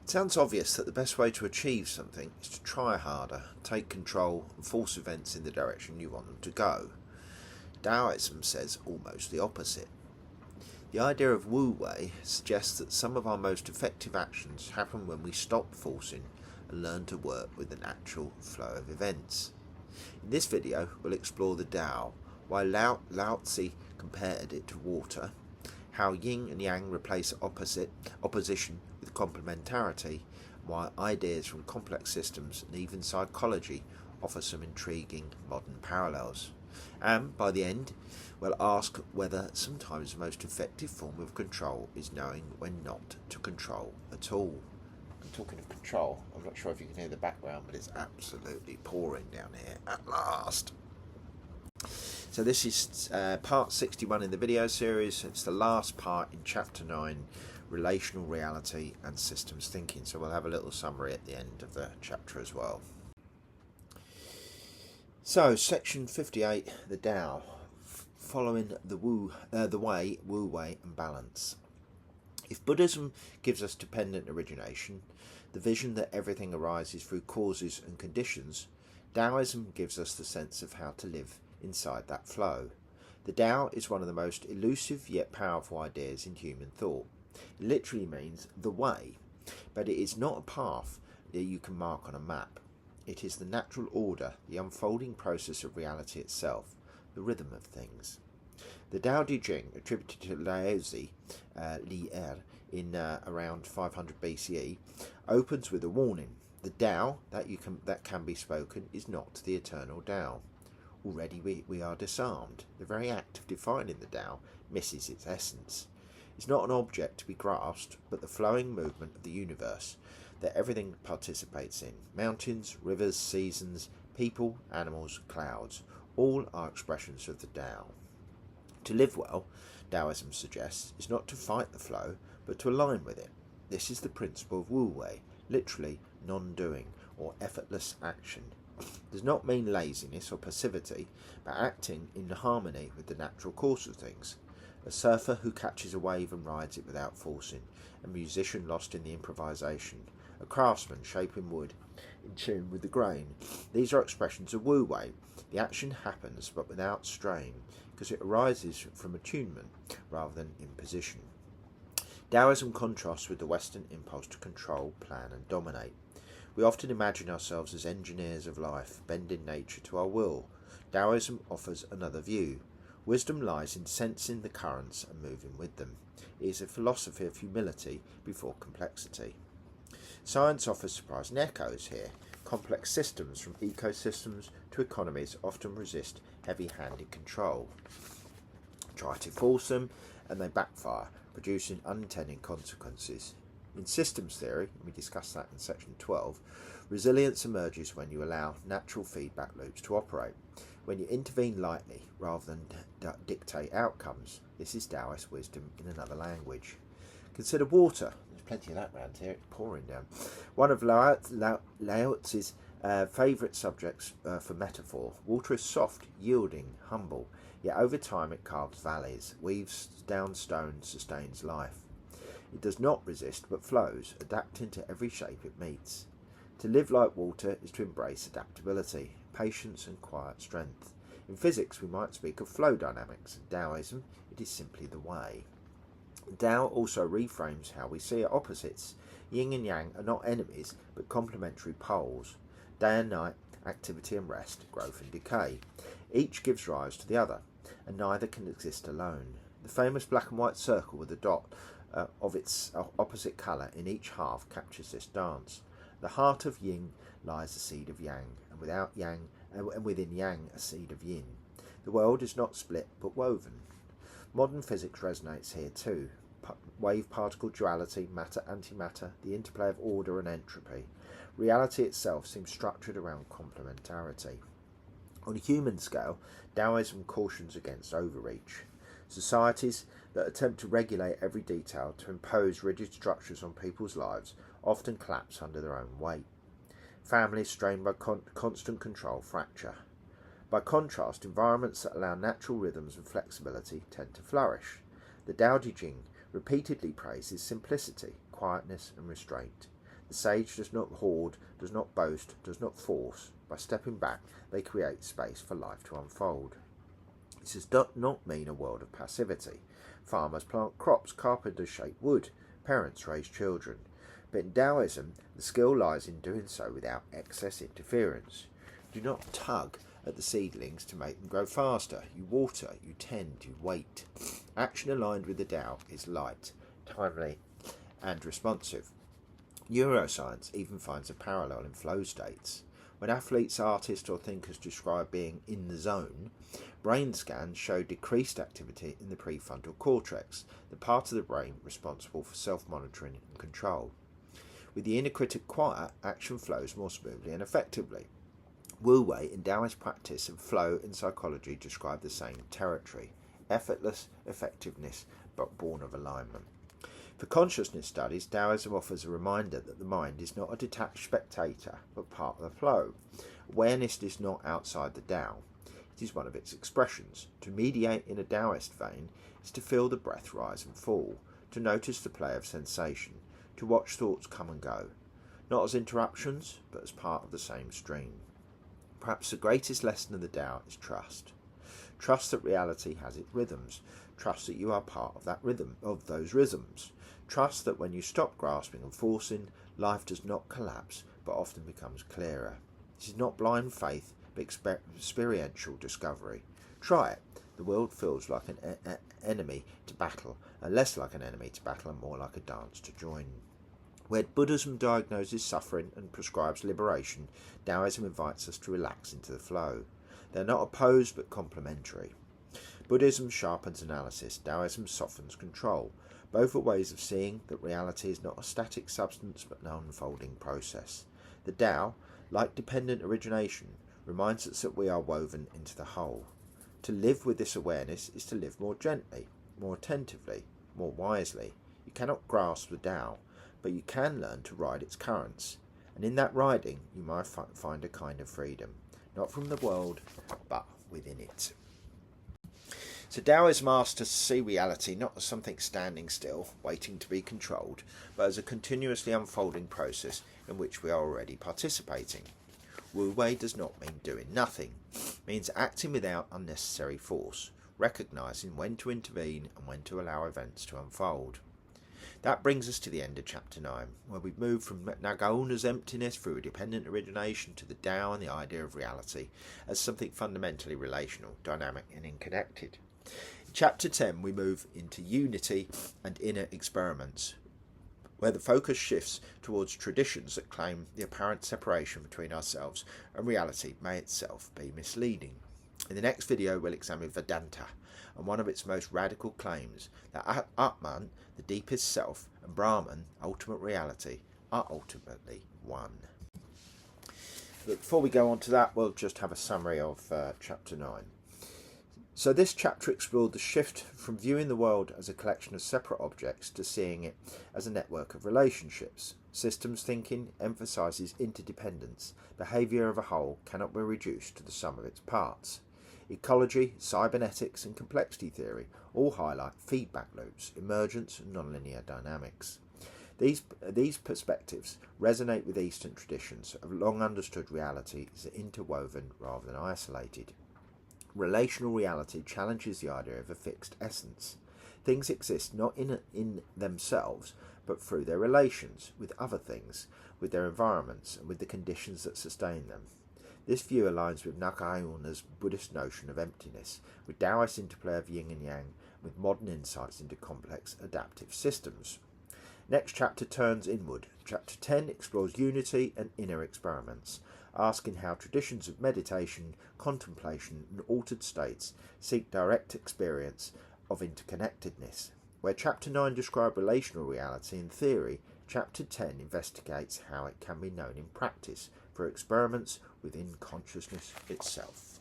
It sounds obvious that the best way to achieve something is to try harder, take control, and force events in the direction you want them to go. Daoism says almost the opposite. The idea of Wu-Wei suggests that some of our most effective actions happen when we stop forcing and learn to work with the natural flow of events. In this video, we'll explore the Tao, why Lao Tzu compared it to water, how yin and yang replace opposition with complementarity, and why ideas from complex systems and even psychology offer some intriguing modern parallels. And by the end, we'll ask whether sometimes the most effective form of control is knowing when not to control at all. And talking of control, I'm not sure if you can hear the background, but it's absolutely pouring down here at last. So this is part 61 in the video series. It's the last part in chapter 9, relational reality and systems thinking. So we'll have a little summary at the end of the chapter as well. So section 58, the Tao, following the way, Wu-Wei and balance. If Buddhism gives us dependent origination, the vision that everything arises through causes and conditions, Daoism gives us the sense of how to live inside that flow. The Tao is one of the most elusive yet powerful ideas in human thought. It literally means the way, but it is not a path that you can mark on a map. It is the natural order, the unfolding process of reality itself, the rhythm of things. The Tao Te Ching, attributed to Laozi, Li Er, in around 500 BCE, opens with a warning. The Tao that can be spoken is not the eternal Tao. Already we are disarmed. The very act of defining the Tao misses its essence. It's not an object to be grasped, but the flowing movement of the universe that everything participates in. Mountains, rivers, seasons, people, animals, clouds, all are expressions of the Tao. To live well, Daoism suggests, is not to fight the flow, but to align with it. This is the principle of Wu-Wei, literally non-doing or effortless action. Does not mean laziness or passivity, but acting in harmony with the natural course of things. A surfer who catches a wave and rides it without forcing, a musician lost in the improvisation, a craftsman shaping wood in tune with the grain. These are expressions of Wu-Wei. The action happens but without strain, because it arises from attunement rather than imposition. Daoism contrasts with the Western impulse to control, plan and dominate. We often imagine ourselves as engineers of life, bending nature to our will. Daoism offers another view. Wisdom lies in sensing the currents and moving with them. It is a philosophy of humility before complexity. Science offers surprising echoes here. Complex systems, from ecosystems to economies, often resist heavy-handed control. Try to force them, and they backfire, producing unintended consequences. In systems theory, and we discussed that in section 12, resilience emerges when you allow natural feedback loops to operate, when you intervene lightly rather than dictate outcomes. This is Taoist wisdom in another language. Consider water. There's plenty of that around here, it's pouring down. One of Lao Tzu's favourite subjects for metaphor. Water is soft, yielding, humble, yet over time it carves valleys, weaves down stones, sustains life. It does not resist but flows, adapting to every shape it meets. To live like water is to embrace adaptability, patience and quiet strength. In physics we might speak of flow dynamics. In Daoism it is simply the way. Tao also reframes how we see opposites. Yin and yang are not enemies but complementary poles. Day and night, activity and rest, growth and decay. Each gives rise to the other, and neither can exist alone. The famous black and white circle with a dot of its opposite colour in each half captures this dance. The heart of yin lies the seed of yang, and without yang, and within yang a seed of yin. The world is not split but woven. Modern physics resonates here too. Wave-particle duality, matter-antimatter, the interplay of order and entropy. Reality itself seems structured around complementarity. On a human scale, Daoism cautions against overreach. Societies that attempt to regulate every detail, to impose rigid structures on people's lives, often collapse under their own weight. Families strained by constant control fracture. By contrast, environments that allow natural rhythms and flexibility tend to flourish. The Tao Te Ching repeatedly praises simplicity, quietness and restraint. The sage does not hoard, does not boast, does not force. By stepping back, they create space for life to unfold. This does not mean a world of passivity. Farmers plant crops, carpenters shape wood, parents raise children. But in Daoism, the skill lies in doing so without excess interference. Do not tug at the seedlings to make them grow faster. You water, you tend, you wait. Action aligned with the Tao is light, timely, and responsive. Neuroscience even finds a parallel in flow states. When athletes, artists, or thinkers describe being in the zone, brain scans show decreased activity in the prefrontal cortex, the part of the brain responsible for self-monitoring and control. With the inner critic quiet, action flows more smoothly and effectively. Wu-Wei in Taoist practice and flow in psychology describe the same territory: effortless effectiveness, but born of alignment. For consciousness studies, Daoism offers a reminder that the mind is not a detached spectator, but part of the flow. Awareness is not outside the Tao. It is one of its expressions. To mediate in a Taoist vein is to feel the breath rise and fall, to notice the play of sensation, to watch thoughts come and go, not as interruptions, but as part of the same stream. Perhaps the greatest lesson of the Tao is trust. Trust that reality has its rhythms. Trust that you are part of that rhythm, of those rhythms. Trust that when you stop grasping and forcing, life does not collapse, but often becomes clearer. This is not blind faith, but experiential discovery. Try it. The world feels like an enemy to battle, and less like an enemy to battle, and more like a dance to join. Where Buddhism diagnoses suffering and prescribes liberation, Daoism invites us to relax into the flow. They are not opposed, but complementary. Buddhism sharpens analysis, Daoism softens control. Both are ways of seeing that reality is not a static substance, but an unfolding process. The Tao, like dependent origination, reminds us that we are woven into the whole. To live with this awareness is to live more gently, more attentively, more wisely. You cannot grasp the Tao, but you can learn to ride its currents. And in that riding, you might find a kind of freedom, not from the world, but within it. So Taoism asks us to see reality not as something standing still, waiting to be controlled, but as a continuously unfolding process in which we are already participating. Wu-Wei does not mean doing nothing. It means acting without unnecessary force, recognising when to intervene and when to allow events to unfold. That brings us to the end of chapter 9, where we move from Nagauna's emptiness through dependent origination to the Tao and the idea of reality as something fundamentally relational, dynamic and interconnected. In chapter 10 we move into unity and inner experiments, where the focus shifts towards traditions that claim the apparent separation between ourselves and reality may itself be misleading. In the next video we'll examine Vedanta and one of its most radical claims, that Atman, the deepest self, and Brahman, ultimate reality, are ultimately one. But before we go on to that, we'll just have a summary of chapter 9. So this chapter explored the shift from viewing the world as a collection of separate objects to seeing it as a network of relationships. Systems thinking emphasises interdependence. Behaviour of a whole cannot be reduced to the sum of its parts. Ecology, cybernetics and complexity theory all highlight feedback loops, emergence and nonlinear dynamics. These perspectives resonate with Eastern traditions of long understood reality is interwoven rather than isolated. Relational reality challenges the idea of a fixed essence. Things exist not in themselves, but through their relations with other things, with their environments, and with the conditions that sustain them. This view aligns with Nakayuna's Buddhist notion of emptiness, with Taoist interplay of yin and yang, with modern insights into complex adaptive systems. Next chapter turns inward. Chapter 10 explores unity and inner experiments, asking how traditions of meditation, contemplation and altered states seek direct experience of interconnectedness. Where chapter 9 describes relational reality in theory, chapter 10 investigates how it can be known in practice through experiments within consciousness itself.